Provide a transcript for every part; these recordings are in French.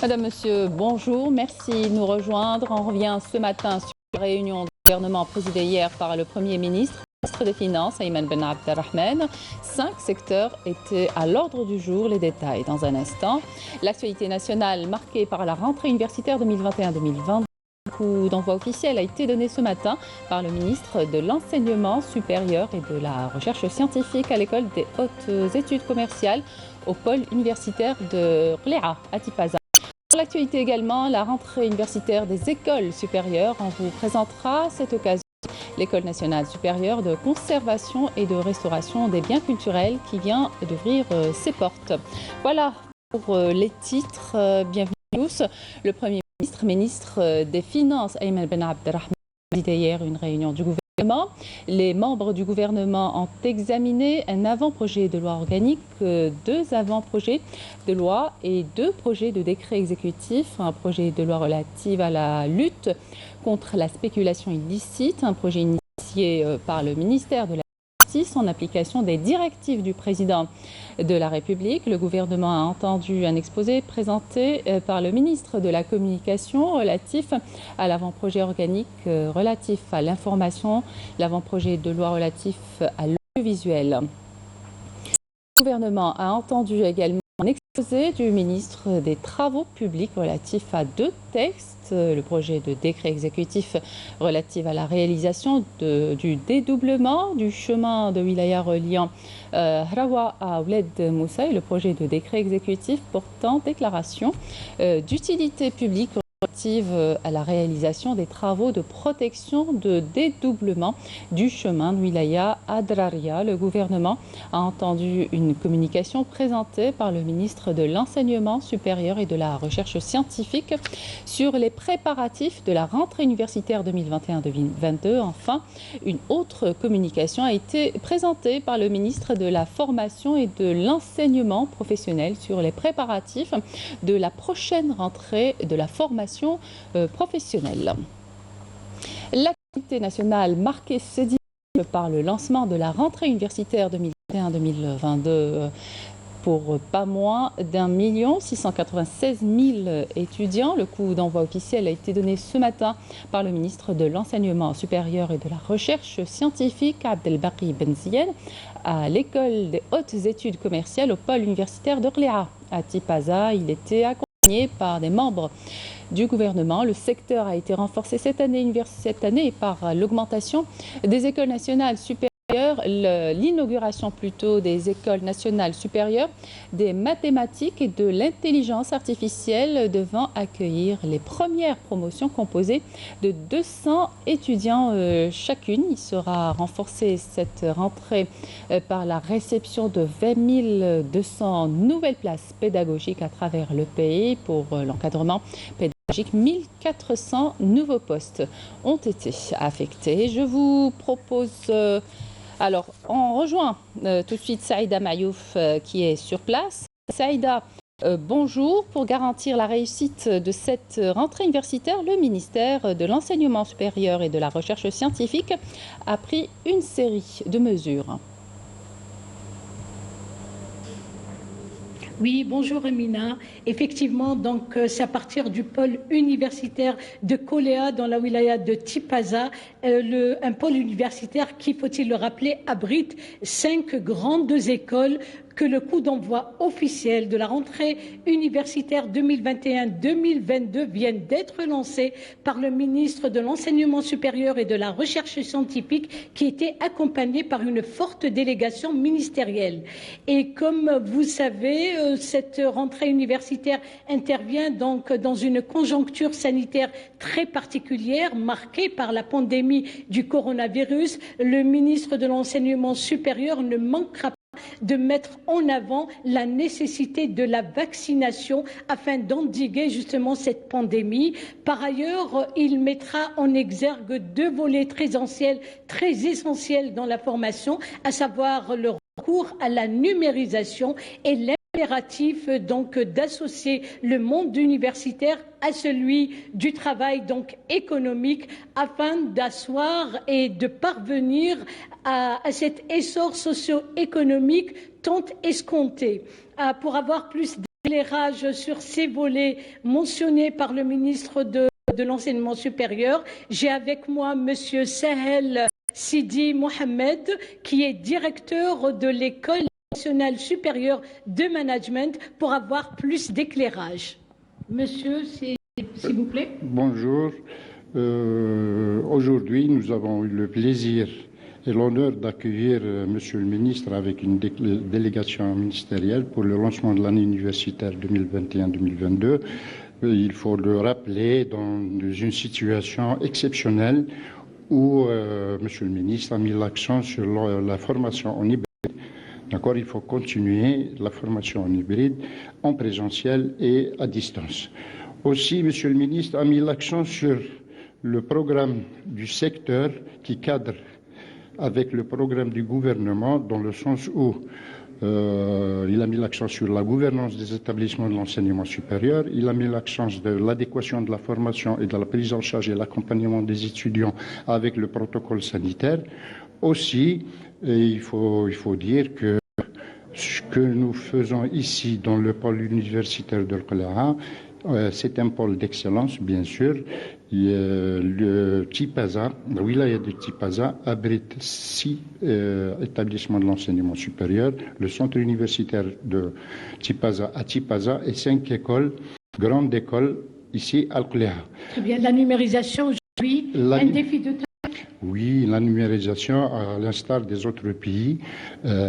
Madame, Monsieur, bonjour. Merci de nous rejoindre. On revient ce matin sur la réunion du gouvernement présidée hier par le Premier ministre, ministre des Finances, Ayman Ben Abdelrahman. 5 secteurs étaient à l'ordre du jour. Les détails dans un instant. L'actualité nationale marquée par la rentrée universitaire 2021-2022. Le coup d'envoi officiel a été donné ce matin par le ministre de l'Enseignement supérieur et de la Recherche scientifique à l'École des hautes études commerciales au pôle universitaire de Rléa à Tipaza. Pour l'actualité également, la rentrée universitaire des écoles supérieures. On vous présentera à cette occasion l'École nationale supérieure de conservation et de restauration des biens culturels qui vient d'ouvrir ses portes. Voilà pour les titres. Bienvenue à tous. Le Premier ministre des Finances, Ayman Ben Abdelrahman, a présidé hier une réunion du gouvernement. Les membres du gouvernement ont examiné un avant-projet de loi organique, 2 avant-projets de loi et 2 projets de décret exécutif. Un projet de loi relatif à la lutte contre la spéculation illicite, un projet initié par le ministère de la Justice en application des directives du président de la République. Le gouvernement a entendu un exposé présenté par le ministre de la Communication relatif à l'avant-projet organique relatif à l'information, l'avant-projet de loi relatif à l'audiovisuel. Le gouvernement a entendu également un exposé du ministre des Travaux publics relatif à 2 textes, le projet de décret exécutif relatif à la réalisation du dédoublement du chemin de wilaya reliant Hrawa à Ouled Moussa et le projet de décret exécutif portant déclaration d'utilité publique relative à la réalisation des travaux de protection de dédoublement du chemin de wilaya à Draria. Le gouvernement a entendu une communication présentée par le ministre de l'Enseignement supérieur et de la Recherche scientifique sur les préparatifs de la rentrée universitaire 2021-2022. Enfin, une autre communication a été présentée par le ministre de la Formation et de l'Enseignement professionnel sur les préparatifs de la prochaine rentrée de la formation professionnelle. L'actualité nationale marquée ce dimanche par le lancement de la rentrée universitaire 2021-2022 pour pas moins d'1 696 000 étudiants. Le coup d'envoi officiel a été donné ce matin par le ministre de l'Enseignement supérieur et de la Recherche scientifique, Abdelbaki Benziyen, à l'École des hautes études commerciales au pôle universitaire de Rléa à Tipaza. Il était accompagné par des membres du gouvernement. Le secteur a été renforcé cette année par l'augmentation des écoles nationales supérieures, l'inauguration plutôt des écoles nationales supérieures des mathématiques et de l'intelligence artificielle devant accueillir les premières promotions composées de 200 étudiants chacune. Il sera renforcé cette rentrée par la réception de 20 200 nouvelles places pédagogiques à travers le pays pour l'encadrement pédagogique. 1400 nouveaux postes ont été affectés. Je vous propose... Alors, on rejoint tout de suite Saïda Mayouf qui est sur place. Saïda, bonjour. Pour garantir la réussite de cette rentrée universitaire, le ministère de l'Enseignement supérieur et de la Recherche scientifique a pris une série de mesures. Oui, bonjour Emina. Effectivement, donc c'est à partir du pôle universitaire de Koléa dans la wilaya de Tipaza, un pôle universitaire qui, faut-il le rappeler, abrite 5 grandes écoles que le coup d'envoi officiel de la rentrée universitaire 2021-2022 vient d'être lancé par le ministre de l'Enseignement supérieur et de la Recherche scientifique qui était accompagné par une forte délégation ministérielle. Et comme vous savez, cette rentrée universitaire intervient donc dans une conjoncture sanitaire très particulière marquée par la pandémie du coronavirus. Le ministre de l'Enseignement supérieur ne manquera pas de mettre en avant la nécessité de la vaccination afin d'endiguer justement cette pandémie. Par ailleurs, il mettra en exergue 2 volets très essentiels dans la formation, à savoir le recours à la numérisation et l'impératif donc d'associer le monde universitaire à celui du travail donc économique afin d'asseoir et de parvenir à cet essor socio-économique tant escompté. Pour avoir plus éclairage sur ces volets mentionnés par le ministre de l'Enseignement supérieur. J'ai avec moi Monsieur Sahel Sidi Mohamed, qui est directeur de l'École nationale supérieure de management, pour avoir plus d'éclairage. Monsieur, s'il vous plaît. Bonjour. Aujourd'hui, nous avons eu le plaisir et l'honneur d'accueillir Monsieur le ministre avec une délégation ministérielle pour le lancement de l'année universitaire 2021-2022. Il faut le rappeler, dans une situation exceptionnelle où Monsieur le ministre a mis l'accent sur la formation en hybride. D'accord, il faut continuer la formation en hybride, en présentiel et à distance. Aussi, Monsieur le ministre a mis l'accent sur le programme du secteur qui cadre avec le programme du gouvernement, dans le sens où il a mis l'accent sur la gouvernance des établissements de l'enseignement supérieur, il a mis l'accent de l'adéquation de la formation et de la prise en charge et l'accompagnement des étudiants avec le protocole sanitaire. Aussi, il faut dire que ce que nous faisons ici dans le pôle universitaire de Qala'a, c'est un pôle d'excellence, bien sûr. Le Tipaza, la wilaya de Tipaza, abrite 6 établissements de l'enseignement supérieur, le centre universitaire de Tipaza à Tipaza et 5 écoles, grandes écoles, ici à Qala'a. Très bien, la numérisation aujourd'hui, un défi de taille. Oui, la numérisation, à l'instar des autres pays,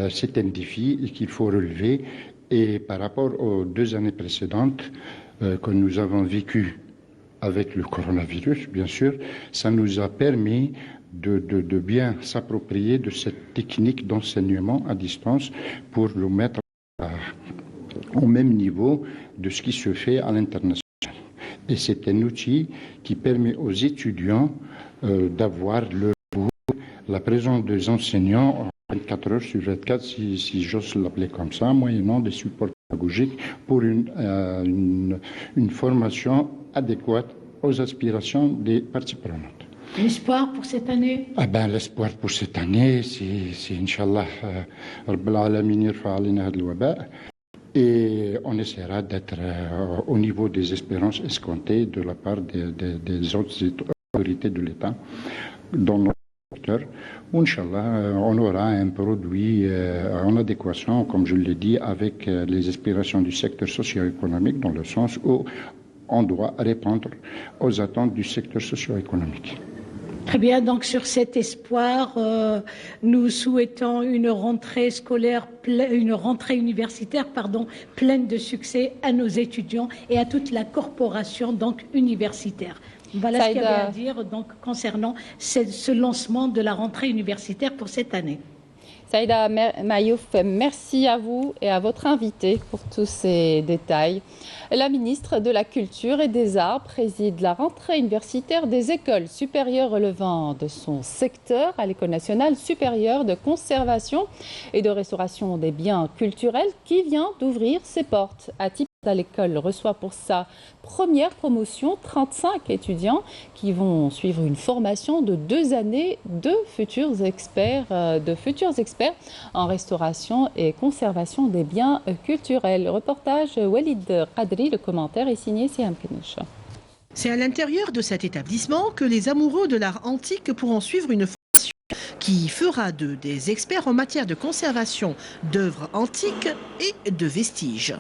c'est un défi qu'il faut relever. Et par rapport aux 2 années précédentes que nous avons vécues avec le coronavirus, bien sûr, ça nous a permis de bien s'approprier de cette technique d'enseignement à distance pour le mettre au même niveau de ce qui se fait à l'international. Et c'est un outil qui permet aux étudiants d'avoir la présence des enseignants 24 heures sur 24, si j'ose l'appeler comme ça, moyennant des supports pédagogiques pour une formation adéquate aux aspirations des parties prenantes. L'espoir pour cette année? L'espoir pour cette année, c'est Inch'Allah, Rabbal Alamin yarfa alina hada al-waba. Et on essaiera d'être au niveau des espérances escomptées de la part des autres autorités de l'État dans notre secteur. Inch'Allah, on aura un produit en adéquation, comme je l'ai dit, avec les aspirations du secteur socio-économique, dans le sens où on doit répondre aux attentes du secteur socio-économique. Très bien, donc sur cet espoir, nous souhaitons une rentrée scolaire, une rentrée universitaire, pleine de succès à nos étudiants et à toute la corporation donc universitaire. Voilà ce qu'il y avait à dire donc, concernant ce lancement de la rentrée universitaire pour cette année. Saïda Mayouf, merci à vous et à votre invité pour tous ces détails. La ministre de la Culture et des Arts préside la rentrée universitaire des écoles supérieures relevant de son secteur à l'École nationale supérieure de conservation et de restauration des biens culturels qui vient d'ouvrir ses portes. À Tipaza, l'école reçoit pour sa première promotion 35 étudiants qui vont suivre une formation de 2 années de futurs experts en restauration et conservation des biens culturels. Reportage Walid Qadri, le commentaire est signé Siam Kenouch. C'est à l'intérieur de cet établissement que les amoureux de l'art antique pourront suivre une formation qui fera d'eux des experts en matière de conservation d'œuvres antiques et de vestiges.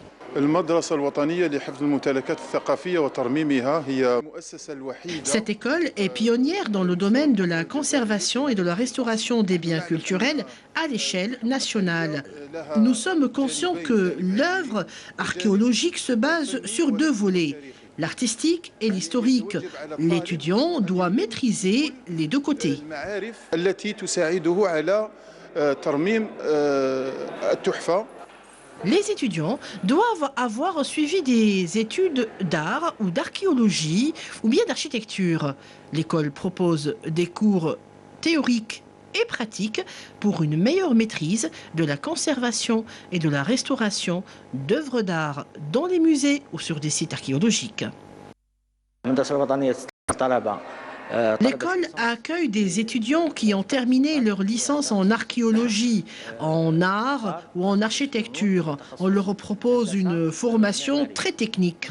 Cette école est pionnière dans le domaine de la conservation et de la restauration des biens culturels à l'échelle nationale. Nous sommes conscients que l'œuvre archéologique se base sur 2 volets, l'artistique et l'historique. L'étudiant doit maîtriser les 2 côtés. Les étudiants doivent avoir suivi des études d'art ou d'archéologie ou bien d'architecture. L'école propose des cours théoriques et pratiques pour une meilleure maîtrise de la conservation et de la restauration d'œuvres d'art dans les musées ou sur des sites archéologiques. L'école accueille des étudiants qui ont terminé leur licence en archéologie, en art ou en architecture. On leur propose une formation très technique.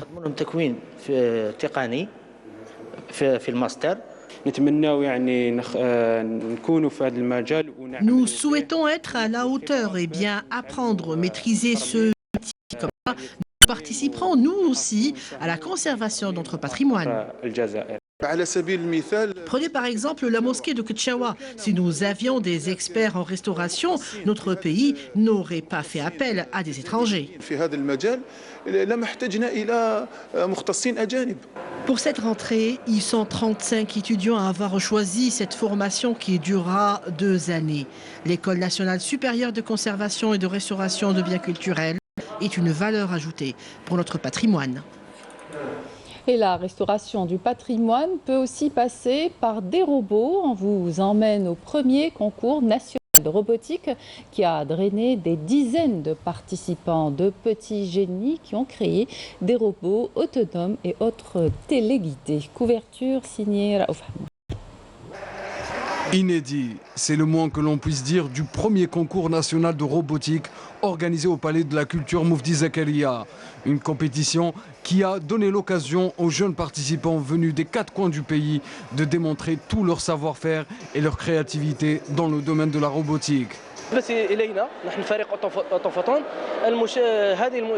Nous souhaitons être à la hauteur et bien apprendre, maîtriser ce métier. Comme ça, nous participerons nous aussi à la conservation de notre patrimoine. Prenez par exemple la mosquée de Ketchaoua. Si nous avions des experts en restauration, notre pays n'aurait pas fait appel à des étrangers. Pour cette rentrée, ils sont 35 étudiants à avoir choisi cette formation qui durera 2 années. L'École nationale supérieure de conservation et de restauration de biens culturels est une valeur ajoutée pour notre patrimoine. Et la restauration du patrimoine peut aussi passer par des robots. On vous emmène au premier concours national de robotique qui a drainé des dizaines de participants, de petits génies qui ont créé des robots autonomes et autres téléguidés. Couverture signée Raouf Hammoud. Inédit, c'est le moins que l'on puisse dire du premier concours national de robotique organisé au Palais de la Culture Moufti Zakaria. Une compétition qui a donné l'occasion aux jeunes participants venus des 4 coins du pays de démontrer tout leur savoir-faire et leur créativité dans le domaine de la robotique. إلينا نحن فريق أوتوفوتون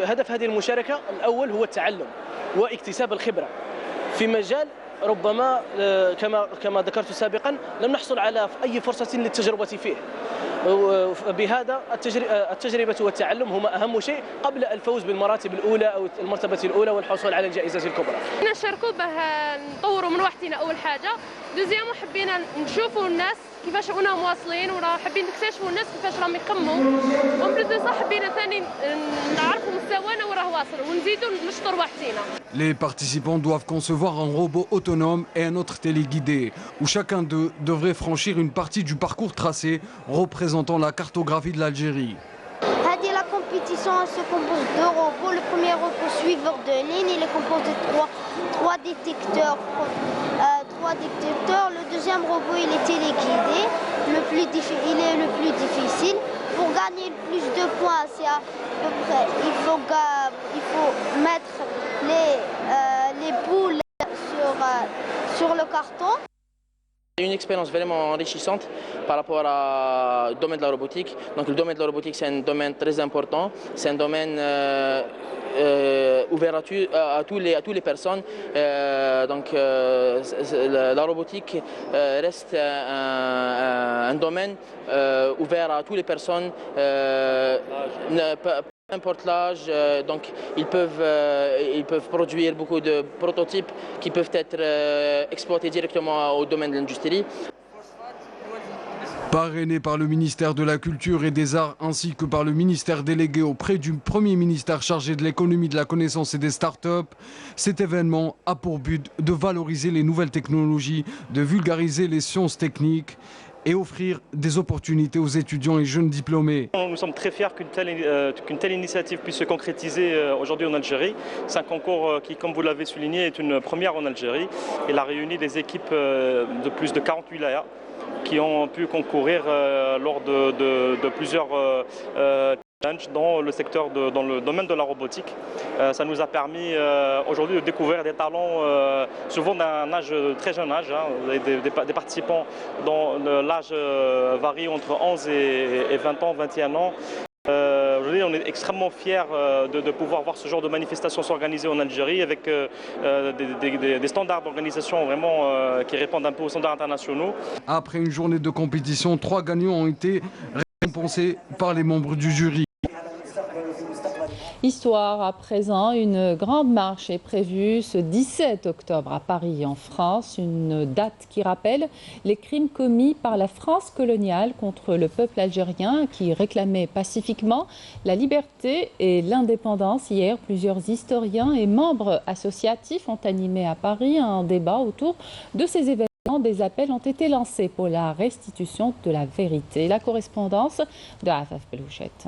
هدف هذه المشاركة الأول هو التعلم واكتساب الخبرة في مجال ربما كما ذكرت سابقا لم نحصل على أي فرصة للتجربة فيه. بهذا التجربة والتعلم هما أهم شيء قبل الفوز بالمراتب الأولى أو المرتبة الأولى والحصول على الجائزة الكبرى. نشاركوا به نطوروا من وحدنا أول حاجة، دوزيام حبينا نشوفوا الناس كيفاش راهم واصلين وراه حابين نكتشفوا الناس كيفاش راهم يخموا، ومن بلوس دو حبينا ثاني نعرفوا مستوانا وراه واصل ونزيدوا نشطروا وحدينا. Les participants doivent concevoir un robot autonome et un autre téléguidé, où chacun d'eux devrait franchir une partie du parcours tracé représentant la cartographie de l'Algérie. La compétition se compose de robots. Le premier robot suiveur de ligne, il est composé de trois détecteurs. Le deuxième robot, il est téléguidé. Il est le plus difficile. Pour gagner le plus de points, c'est à peu près, il faut mettre les boules sur le carton. Une expérience vraiment enrichissante par rapport au domaine de la robotique. Donc le domaine de la robotique, c'est un domaine très important. C'est un domaine ouvert à toutes les personnes. La robotique reste un domaine ouvert à toutes les personnes. Peu importe l'âge, donc ils peuvent produire beaucoup de prototypes qui peuvent être exploités directement au domaine de l'industrie. Parrainé par le ministère de la Culture et des Arts ainsi que par le ministère délégué auprès du Premier ministère chargé de l'économie, de la connaissance et des startups, cet événement a pour but de valoriser les nouvelles technologies, de vulgariser les sciences techniques et offrir des opportunités aux étudiants et jeunes diplômés. Nous sommes très fiers qu'une telle initiative puisse se concrétiser aujourd'hui en Algérie. C'est un concours qui, comme vous l'avez souligné, est une première en Algérie. Il a réuni des équipes de plus de 40 wilayas qui ont pu concourir lors de plusieurs dans le secteur, dans le domaine de la robotique. Ça nous a permis aujourd'hui de découvrir des talents souvent d'un âge, très jeune âge, des participants dont l'âge varie entre 11 et 20 ans, 21 ans. Aujourd'hui, on est extrêmement fiers de pouvoir voir ce genre de manifestations s'organiser en Algérie avec des standards d'organisation vraiment qui répondent un peu aux standards internationaux. Après une journée de compétition, 3 gagnants ont été récompensés par les membres du jury. Histoire à présent, une grande marche est prévue ce 17 octobre à Paris, en France. Une date qui rappelle les crimes commis par la France coloniale contre le peuple algérien qui réclamait pacifiquement la liberté et l'indépendance. Hier, plusieurs historiens et membres associatifs ont animé à Paris un débat autour de ces événements. Des appels ont été lancés pour la restitution de la vérité. La correspondance de Afaf Belouchette.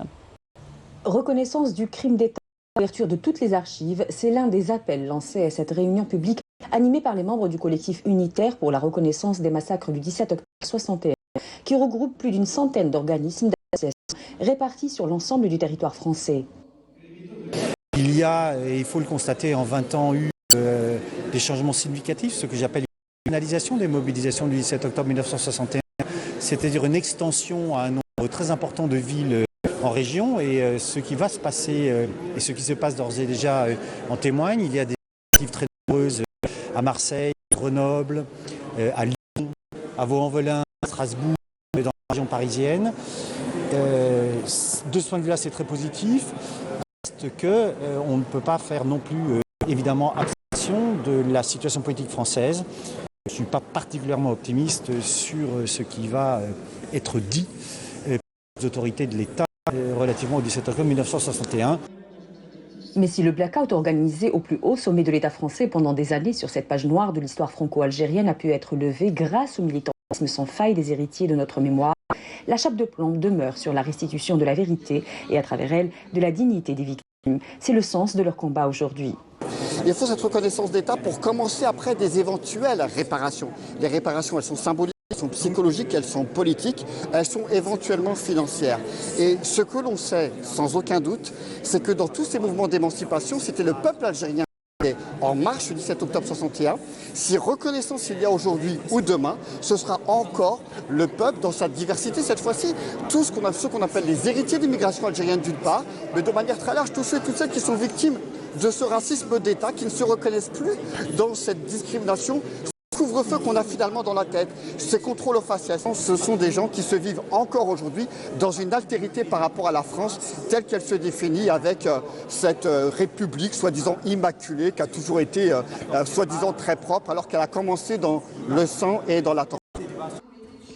Reconnaissance du crime d'État, ouverture de toutes les archives, c'est l'un des appels lancés à cette réunion publique animé par les membres du collectif unitaire pour la reconnaissance des massacres du 17 octobre 61, qui regroupe plus d'une centaine d'organismes d'associations répartis sur l'ensemble du territoire français. Il y a, et il faut le constater, en 20 ans, eu des changements significatifs, ce que j'appelle une finalisation des mobilisations du 17 octobre 1961, c'est-à-dire une extension à un nombre très important de villes en région, et ce qui va se passer et ce qui se passe d'ores et déjà en témoigne. Il y a des initiatives très nombreuses à Marseille, à Grenoble, à Lyon, à Vaux-en-Velin, à Strasbourg, dans la région parisienne. De ce point de vue-là, c'est très positif. Reste qu'on ne peut pas faire non plus, évidemment, abstraction de la situation politique française. Je ne suis pas particulièrement optimiste sur ce qui va être dit par les autorités de l'État relativement au 17 octobre 1961. Mais si le blackout organisé au plus haut sommet de l'État français pendant des années sur cette page noire de l'histoire franco-algérienne a pu être levé grâce au militantisme sans faille des héritiers de notre mémoire, la chape de plomb demeure sur la restitution de la vérité et à travers elle de la dignité des victimes. C'est le sens de leur combat aujourd'hui. Il faut cette reconnaissance d'État pour commencer après des éventuelles réparations. Les réparations, elles sont symboliques, elles sont psychologiques, elles sont politiques, elles sont éventuellement financières. Et ce que l'on sait, sans aucun doute, c'est que dans tous ces mouvements d'émancipation, c'était le peuple algérien qui était en marche le 17 octobre 61. Si reconnaissance il y a aujourd'hui ou demain, ce sera encore le peuple dans sa diversité. Cette fois-ci, tous ceux qu'on appelle les héritiers de l'immigration algérienne d'une part, mais de manière très large, tous ceux et toutes celles qui sont victimes de ce racisme d'État, qui ne se reconnaissent plus dans cette discrimination, ce couvre-feu qu'on a finalement dans la tête, ces contrôles aux faciès. Ce sont des gens qui se vivent encore aujourd'hui dans une altérité par rapport à la France telle qu'elle se définit avec cette république soi-disant immaculée qui a toujours été soi-disant très propre alors qu'elle a commencé dans le sang et dans la torture.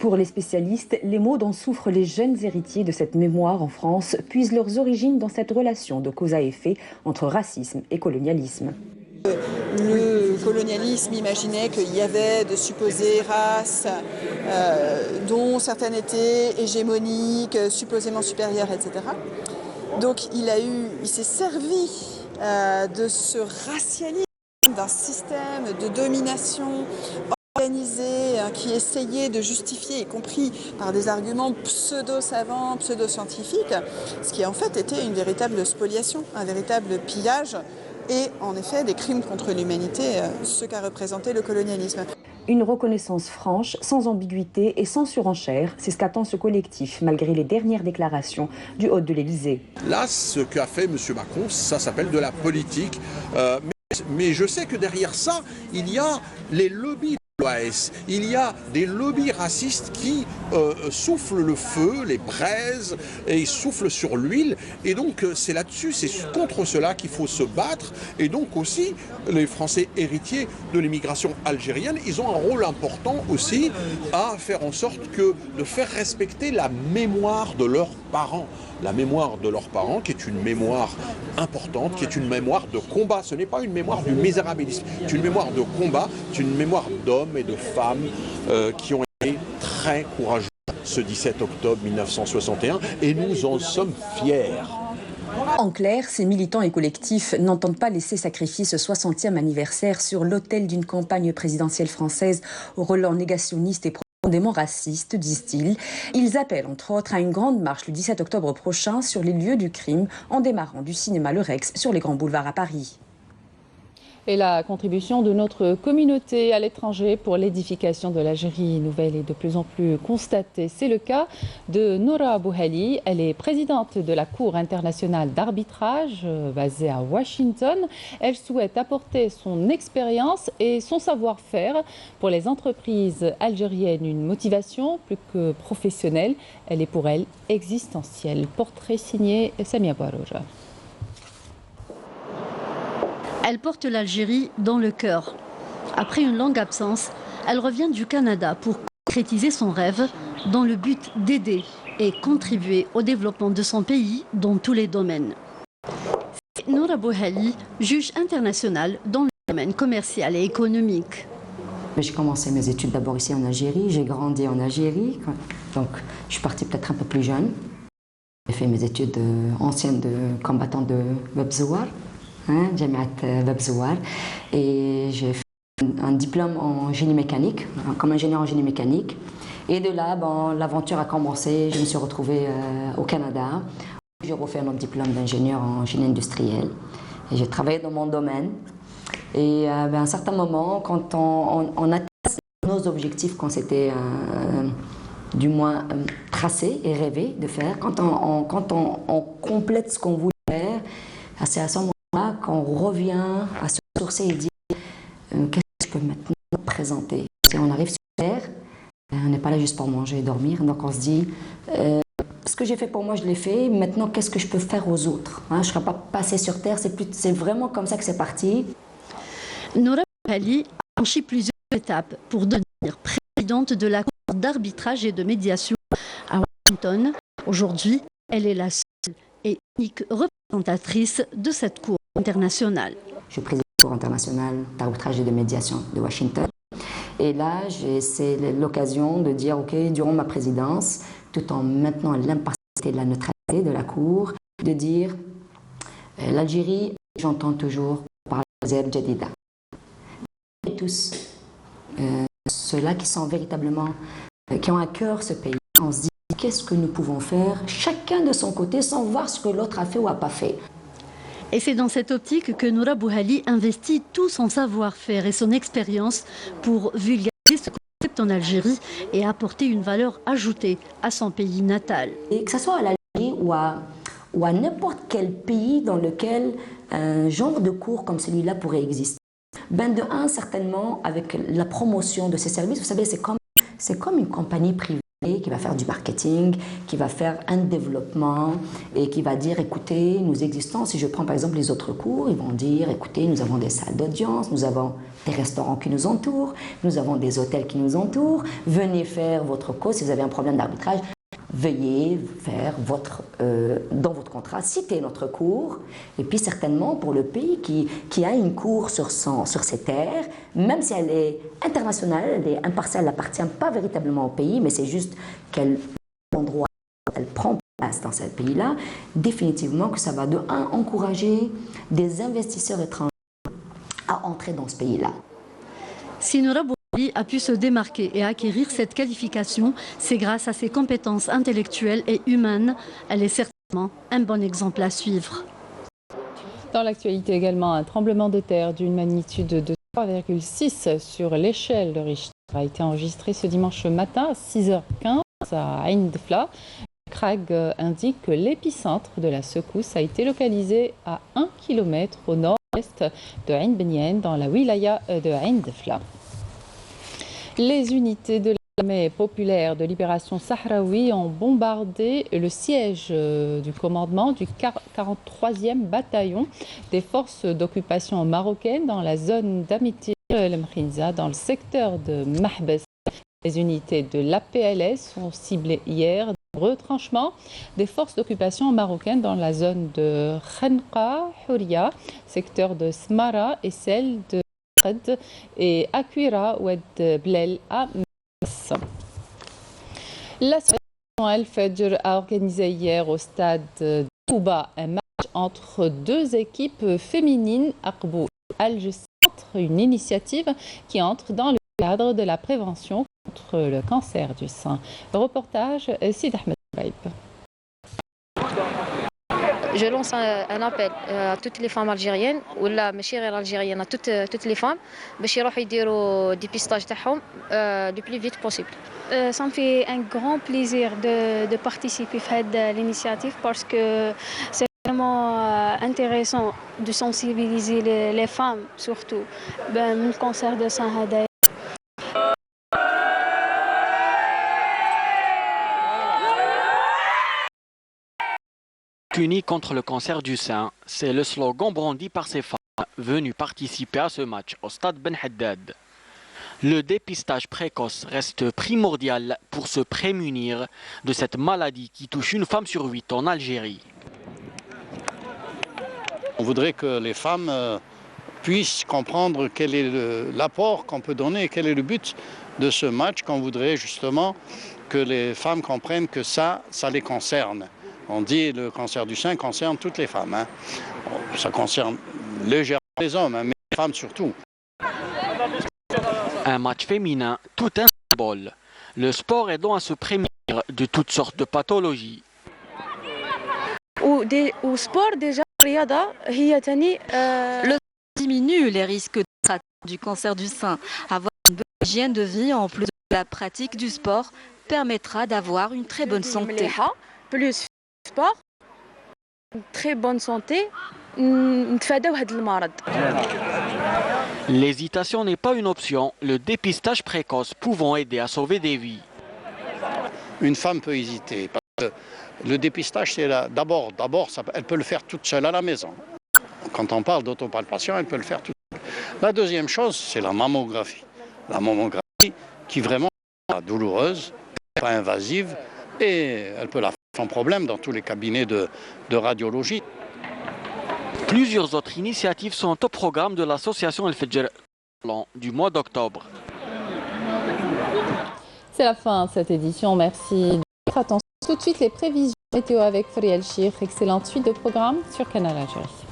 Pour les spécialistes, les maux dont souffrent les jeunes héritiers de cette mémoire en France puisent leurs origines dans cette relation de cause à effet entre racisme et colonialisme. Le colonialisme imaginait qu'il y avait de supposées races dont certaines étaient hégémoniques, supposément supérieures, etc. Donc il s'est servi de ce racialisme, d'un système de domination organisé qui essayait de justifier, y compris par des arguments pseudo-savants, pseudo-scientifiques, ce qui en fait était une véritable spoliation, un véritable pillage et en effet des crimes contre l'humanité, ce qu'a représenté le colonialisme. Une reconnaissance franche, sans ambiguïté et sans surenchère, c'est ce qu'attend ce collectif, malgré les dernières déclarations du hôte de l'Élysée. Là, ce qu'a fait M. Macron, ça s'appelle de la politique. Mais je sais que derrière ça, il y a les lobbies de l'OAS. Il y a des lobbies racistes qui soufflent le feu, les braises, et ils soufflent sur l'huile. Et donc, c'est là-dessus, c'est contre cela qu'il faut se battre. Et donc aussi, les Français héritiers de l'immigration algérienne, ils ont un rôle important aussi à faire en sorte de faire respecter la mémoire de leurs parents. La mémoire de leurs parents, qui est une mémoire importante, qui est une mémoire de combat. Ce n'est pas une mémoire du misérabilisme, c'est une mémoire de combat, c'est une mémoire d'hommes et de femmes qui ont été très courageux ce 17 octobre 1961 et nous en sommes fiers. En clair, ces militants et collectifs n'entendent pas laisser sacrifier ce 60e anniversaire sur l'autel d'une campagne présidentielle française au relent négationniste et profondément raciste, disent-ils. Ils appellent entre autres à une grande marche le 17 octobre prochain sur les lieux du crime en démarrant du cinéma Le Rex sur les grands boulevards à Paris. Et la contribution de notre communauté à l'étranger pour l'édification de l'Algérie nouvelle est de plus en plus constatée. C'est le cas de Noura Bouhali. Elle est présidente de la Cour internationale d'arbitrage basée à Washington. Elle souhaite apporter son expérience et son savoir-faire pour les entreprises algériennes. Une motivation plus que professionnelle. Elle est pour elle existentielle. Portrait signé Samia Bouarouja. Elle porte l'Algérie dans le cœur. Après une longue absence, elle revient du Canada pour concrétiser son rêve dans le but d'aider et contribuer au développement de son pays dans tous les domaines. Noura Bouhali, juge internationale dans le domaine commercial et économique. J'ai commencé mes études d'abord ici en Algérie, j'ai grandi en Algérie, donc je suis partie peut-être un peu plus jeune. J'ai fait mes études anciennes de combattant de Web Zouar. Jamiat Web Zouar, et j'ai fait un diplôme en génie mécanique, comme ingénieur en génie mécanique. Et de là, l'aventure a commencé. Je me suis retrouvée au Canada. J'ai refait un autre diplôme d'ingénieur en génie industriel. Et j'ai travaillé dans mon domaine. Et à un certain moment, quand on atteint nos objectifs, quand c'était du moins tracé et rêvé de faire, quand on complète ce qu'on voulait faire, c'est à ce moment-là qu'on revient à se ressourcer et dire qu'est-ce que je peux maintenant présenter. Et on arrive sur Terre, on n'est pas là juste pour manger et dormir, donc on se dit ce que j'ai fait pour moi, je l'ai fait, maintenant qu'est-ce que je peux faire aux autres, hein, je ne serai pas passée sur Terre, c'est vraiment comme ça que c'est parti. Noura Bouhali a franchi plusieurs étapes pour devenir présidente de la Cour d'arbitrage et de médiation à Washington. Aujourd'hui, elle est la seule et unique représentatrice de cette Cour internationale. Je suis présidente de la Cour internationale d'arbitrage et de médiation de Washington. Et là, c'est l'occasion de dire, OK, durant ma présidence, tout en maintenant l'impartialité et la neutralité de la Cour, de dire l'Algérie, j'entends toujours parler de Zeb Jadida. Et tous ceux-là qui sont véritablement, qui ont à cœur ce pays, on se dit qu'est-ce que nous pouvons faire, chacun de son côté, sans voir ce que l'autre a fait ou n'a pas fait. Et c'est dans cette optique que Noura Bouhali investit tout son savoir-faire et son expérience pour vulgariser ce concept en Algérie et apporter une valeur ajoutée à son pays natal. Et que ce soit à l'Algérie ou à n'importe quel pays dans lequel un genre de cours comme celui-là pourrait exister. De un, certainement, avec la promotion de ces services, vous savez, c'est comme une compagnie privée qui va faire du marketing, qui va faire un développement et qui va dire, écoutez, nous existons. Si je prends par exemple les autres cours, ils vont dire, écoutez, nous avons des salles d'audience, nous avons des restaurants qui nous entourent, nous avons des hôtels qui nous entourent, venez faire votre cause si vous avez un problème d'arbitrage. Veuillez faire dans votre contrat, citer notre cour. Et puis certainement pour le pays qui a une cour sur ses terres, même si elle est internationale, elle est impartiale, elle n'appartient pas véritablement au pays, mais c'est juste quel endroit elle prend place dans ce pays-là, définitivement que ça va de un encourager des investisseurs étrangers à entrer dans ce pays-là. Si Noura Bouhali a pu se démarquer et acquérir cette qualification, c'est grâce à ses compétences intellectuelles et humaines. Elle est certainement un bon exemple à suivre. Dans l'actualité également, un tremblement de terre d'une magnitude de 3,6 sur l'échelle de Richter a été enregistré ce dimanche matin à 6h15 à Ain Dfla. Le CRAG indique que l'épicentre de la secousse a été localisé à 1 km au nord-est de Ain Benyen, dans la wilaya de Ain Dfla. Les unités de l'armée populaire de libération sahraoui ont bombardé le siège du commandement du 43e bataillon des forces d'occupation marocaines dans la zone d'Amitir el-Mkhinza, dans le secteur de Mahbes. Les unités de l'APLS ont ciblé hier des retranchements des forces d'occupation marocaines dans la zone de Khanqa Houria, secteur de Smara, et celle de et Akwira Oued Blel à Mess. L'association Al-Fajr a organisé hier au stade de Touba un match entre deux équipes féminines, Aqbou et Al-Centre, une initiative qui entre dans le cadre de la prévention contre le cancer du sein. Reportage Sid Ahmed Raib. Je lance un appel à toutes les femmes algériennes ou la machire algérienne, à toutes les femmes باش يروحوا يديروا dépistage تاعهم le plus vite possible. Ça me fait un grand plaisir de participer à cette initiative parce que c'est vraiment intéressant de sensibiliser les femmes surtout le cancer de sein هذا. Unis contre le cancer du sein, c'est le slogan brandi par ces femmes venues participer à ce match au stade Ben Haddad. Le dépistage précoce reste primordial pour se prémunir de cette maladie qui touche une femme sur 8 en Algérie. On voudrait que les femmes puissent comprendre quel est l'apport qu'on peut donner, quel est le but de ce match, qu'on voudrait justement que les femmes comprennent que ça les concerne. On dit que le cancer du sein concerne toutes les femmes. Hein. Ça concerne légèrement les hommes, mais les femmes surtout. Un match féminin, tout un symbole. Le sport aidant à se prémunir de toutes sortes de pathologies. Le sport diminue les risques du cancer du sein. Avoir une bonne hygiène de vie en plus de la pratique du sport permettra d'avoir une très bonne santé. Plus sport, très bonne santé, L'hésitation n'est pas une option, le dépistage précoce pouvant aider à sauver des vies. Une femme peut hésiter, parce que le dépistage, c'est d'abord, elle peut le faire toute seule à la maison. Quand on parle d'autopalpation, elle peut le faire toute seule. La deuxième chose, c'est la mammographie. La mammographie qui vraiment est douloureuse, pas invasive, et elle peut la faire sans problème dans tous les cabinets de radiologie. Plusieurs autres initiatives sont au programme de l'association El Fajr du mois d'octobre. C'est la fin de cette édition. Merci de votre attention. Tout de suite, les prévisions météo avec Fariel Chir. Excellente suite de programme sur Canal Algérie.